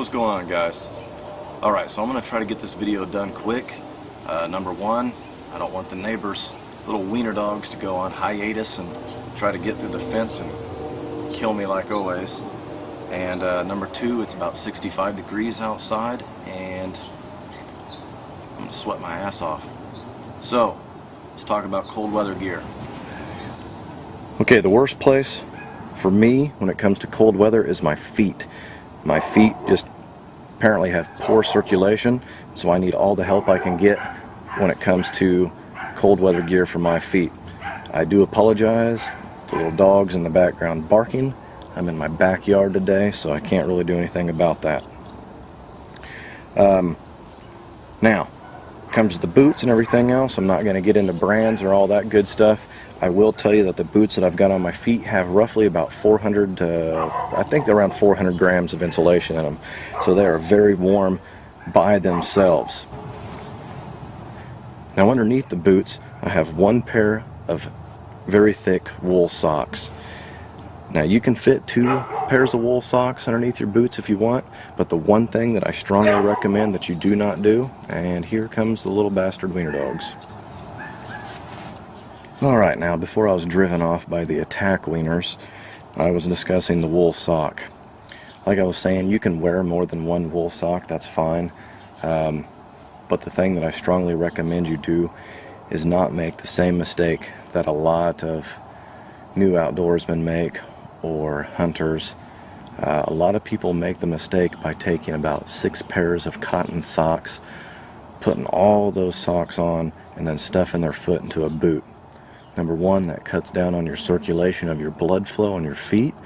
What's going on, guys? Alright, so I'm going to try to get this video done quick. Number one, I don't want the neighbors' little wiener dogs to go on hiatus and try to get through the fence and kill me like always. And number two, it's about 65 degrees outside and I'm going to sweat my ass off. So, let's talk about cold weather gear. Okay, the worst place for me when it comes to cold weather is my feet. My feet just apparently have poor circulation, so I need all the help I can get when it comes to cold weather gear for my feet. I do apologize, the little dog's in the background barking. I'm in my backyard today, so I can't really do anything about that. Now, comes to the boots and everything else, I'm not going to get into brands or all that good stuff. I will tell you that the boots that I've got on my feet have roughly about 400 to, I think they're around 400 grams of insulation in them. So they are very warm by themselves. Now underneath the boots, I have one pair of very thick wool socks. Now you can fit 2 pairs of wool socks underneath your boots if you want, but the one thing that I strongly recommend that you do not do, and here comes the little bastard wiener dogs. Alright, now before I was driven off by the attack wieners, I was discussing the wool sock. Like I was saying, you can wear more than one wool sock, that's fine. But the thing that I strongly recommend you do is not make the same mistake that a lot of new outdoorsmen make, or hunters. A lot of people make the mistake by taking about 6 pairs of cotton socks, putting all those socks on, and then stuffing their foot into a boot. Number one, that cuts down on your circulation of your blood flow on your feet.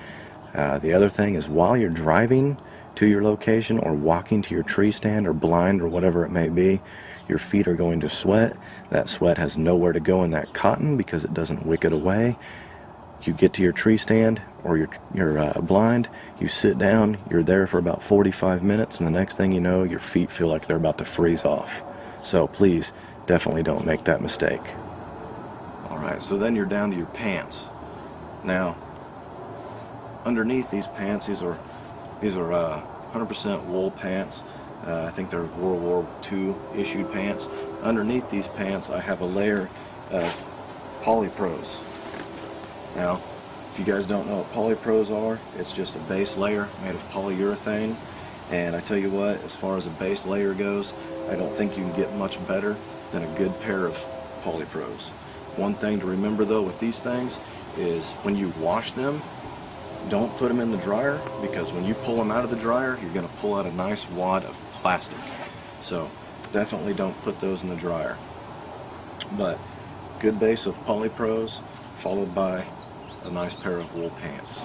The other thing is, while you're driving to your location or walking to your tree stand or blind or whatever it may be, your feet are going to sweat. That sweat has nowhere to go in that cotton because it doesn't wick it away. You get to your tree stand or your blind, you sit down, you're there for about 45 minutes, and the next thing you know, your feet feel like they're about to freeze off. So please, definitely don't make that mistake. Alright, so then you're down to your pants. Now, underneath these pants, these are 100% wool pants. I think they're World War II issued pants. Underneath these pants, I have a layer of polypros. Now, if you guys don't know what polypros are, it's just a base layer made of polyurethane. And I tell you what, as far as a base layer goes, I don't think you can get much better than a good pair of polypros. One thing to remember though with these things is when you wash them, don't put them in the dryer, because when you pull them out of the dryer, you're going to pull out a nice wad of plastic. So definitely don't put those in the dryer. But good base of polypros followed by a nice pair of wool pants.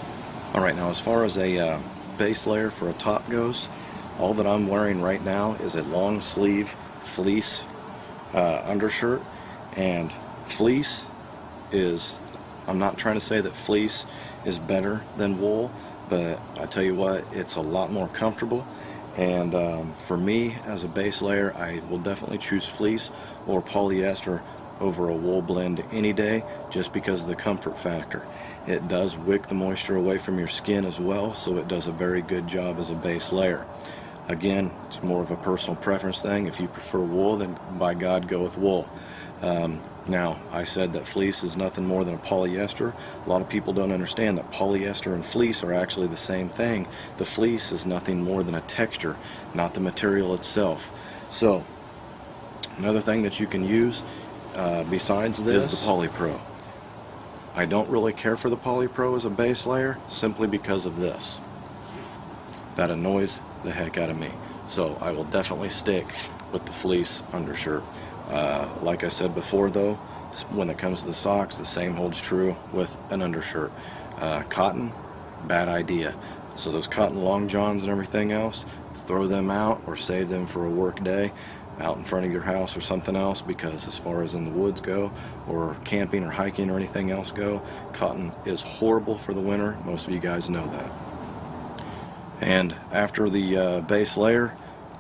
Alright, now as far as a base layer for a top goes, all that I'm wearing right now is a long sleeve fleece undershirt. And fleece is, I'm not trying to say that fleece is better than wool, but I tell you what, it's a lot more comfortable. And for me, as a base layer, I will definitely choose fleece or polyester over a wool blend any day, just because of the comfort factor. It does wick the moisture away from your skin as well, so it does a very good job as a base layer. Again, it's more of a personal preference thing. If you prefer wool, then by God, go with wool. Now, I said that fleece is nothing more than a polyester. A lot of people don't understand that polyester and fleece are actually the same thing. The fleece is nothing more than a texture, not the material itself. So, another thing that you can use besides this is the polypro. I don't really care for the polypro as a base layer, simply because of this. That annoys the heck out of me. So I will definitely stick with the fleece undershirt. Like I said before though, when it comes to the socks, the same holds true with an undershirt. Cotton, bad idea. So those cotton long johns and everything else, throw them out or save them for a work day out in front of your house or something else, because as far as in the woods go, or camping or hiking or anything else go, cotton is horrible for the winter. Most of you guys know that. And after the base layer,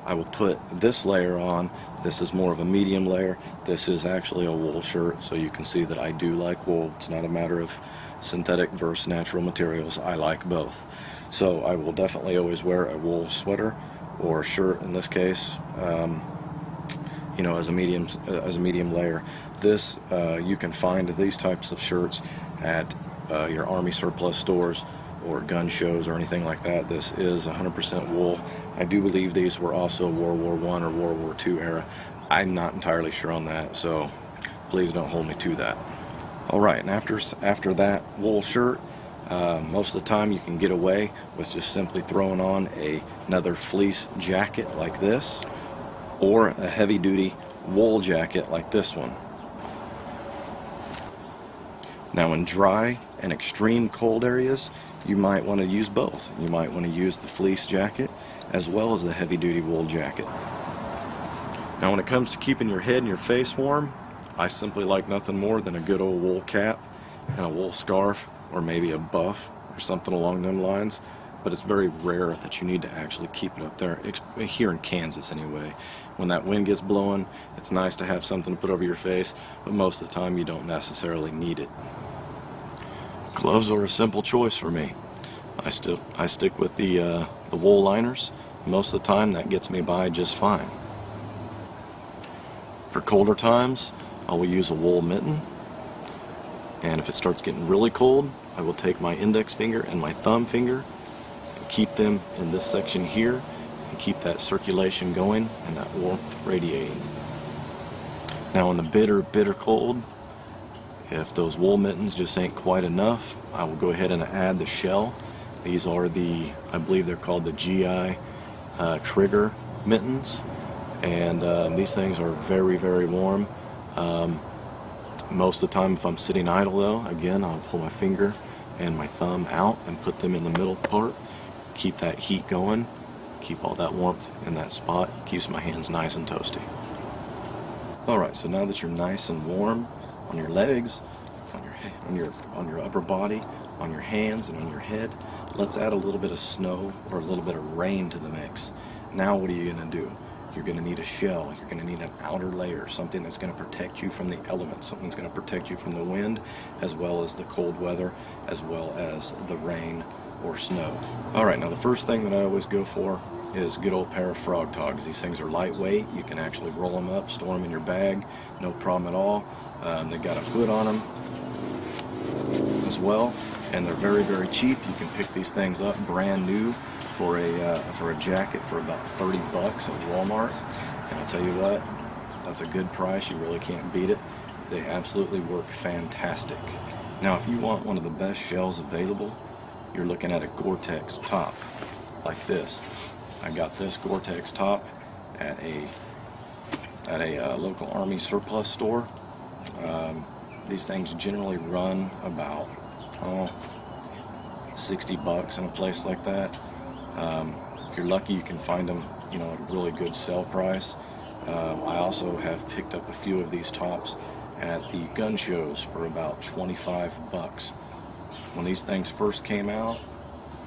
I will put this layer on. This is more of a medium layer. This is actually a wool shirt, so you can see that I do like wool. It's not a matter of synthetic versus natural materials. I like both. So I will definitely always wear a wool sweater or shirt in this case, you know, as a medium layer. This you can find these types of shirts at your Army surplus stores or gun shows or anything like that. This is 100% wool. I do believe these were also World War I or World War II era. I'm not entirely sure on that, so please don't hold me to that. Alright, and after that wool shirt, most of the time you can get away with just simply throwing on another fleece jacket like this, or a heavy-duty wool jacket like this one. Now in dry and extreme cold areas, you might want to use both. You might want to use the fleece jacket as well as the heavy-duty wool jacket. Now when it comes to keeping your head and your face warm, I simply like nothing more than a good old wool cap and a wool scarf, or maybe a buff or something along them lines. But it's very rare that you need to actually keep it up there, here in Kansas anyway. When that wind gets blowing, it's nice to have something to put over your face, but most of the time you don't necessarily need it. Gloves are a simple choice for me. I stick with the wool liners. Most of the time that gets me by just fine. For colder times, I will use a wool mitten, and if it starts getting really cold, I will take my index finger and my thumb finger, keep them in this section here, and keep that circulation going and that warmth radiating. Now in the bitter cold, if those wool mittens just ain't quite enough, I will go ahead and add the shell. These are I believe they're called the GI trigger mittens, and these things are very warm. Most of the time if I'm sitting idle though, again, I'll pull my finger and my thumb out and put them in the middle part. Keep that heat going, keep all that warmth in that spot, keeps my hands nice and toasty. Alright, so now that you're nice and warm on your legs, on your upper body, on your hands and on your head, let's add a little bit of snow or a little bit of rain to the mix. Now what are you going to do? You're going to need a shell, you're going to need an outer layer, something that's going to protect you from the elements, something that's going to protect you from the wind, as well as the cold weather, as well as the rain or snow. Alright, now the first thing that I always go for is a good old pair of frog togs. These things are lightweight, you can actually roll them up, store them in your bag, no problem at all. They've got a hood on them as well, and they're very cheap. You can pick these things up brand new for a jacket for about 30 bucks at Walmart, and I'll tell you what, that's a good price. You really can't beat it. They absolutely work fantastic. Now if you want one of the best shells available, you're looking at a Gore-Tex top like this. I got this Gore-Tex top at a local Army surplus store. These things generally run about 60 bucks in a place like that. If you're lucky, you can find them, you know, at a really good sale price. I also have picked up a few of these tops at the gun shows for about 25 bucks. When these things first came out,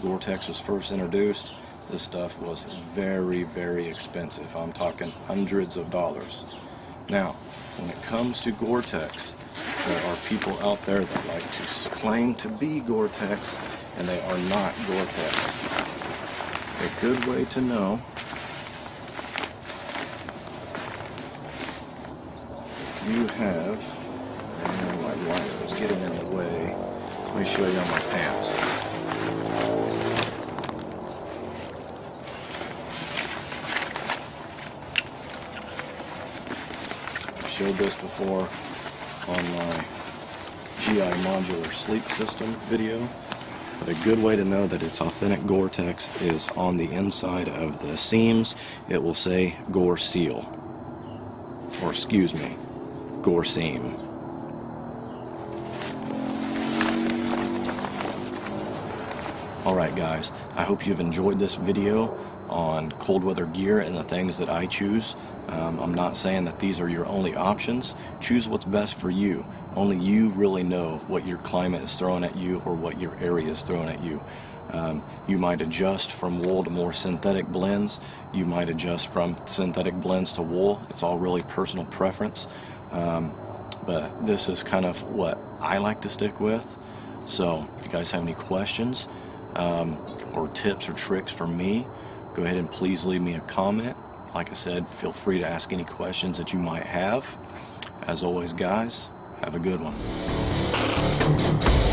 Gore-Tex was first introduced, this stuff was very expensive. I'm talking hundreds of dollars. Now, when it comes to Gore-Tex, there are people out there that like to claim to be Gore-Tex, and they are not Gore-Tex. A good way to know you have, and my light is getting in the way. Let me show you on my pants. I've showed this before on my GI modular sleep system video, but a good way to know that it's authentic Gore-Tex is on the inside of the seams. It will say Gore Seal, or excuse me, Gore Seam. Alright guys, I hope you've enjoyed this video on cold weather gear and the things that I choose. I'm not saying that these are your only options. Choose what's best for you. Only you really know what your climate is throwing at you or what your area is throwing at you. You might adjust from wool to more synthetic blends. You might adjust from synthetic blends to wool. It's all really personal preference. But this is kind of what I like to stick with. So if you guys have any questions or tips or tricks for me, go go ahead and please leave me a comment. Like I said, feel free to ask any questions that you might have. As always, guys, have a good one.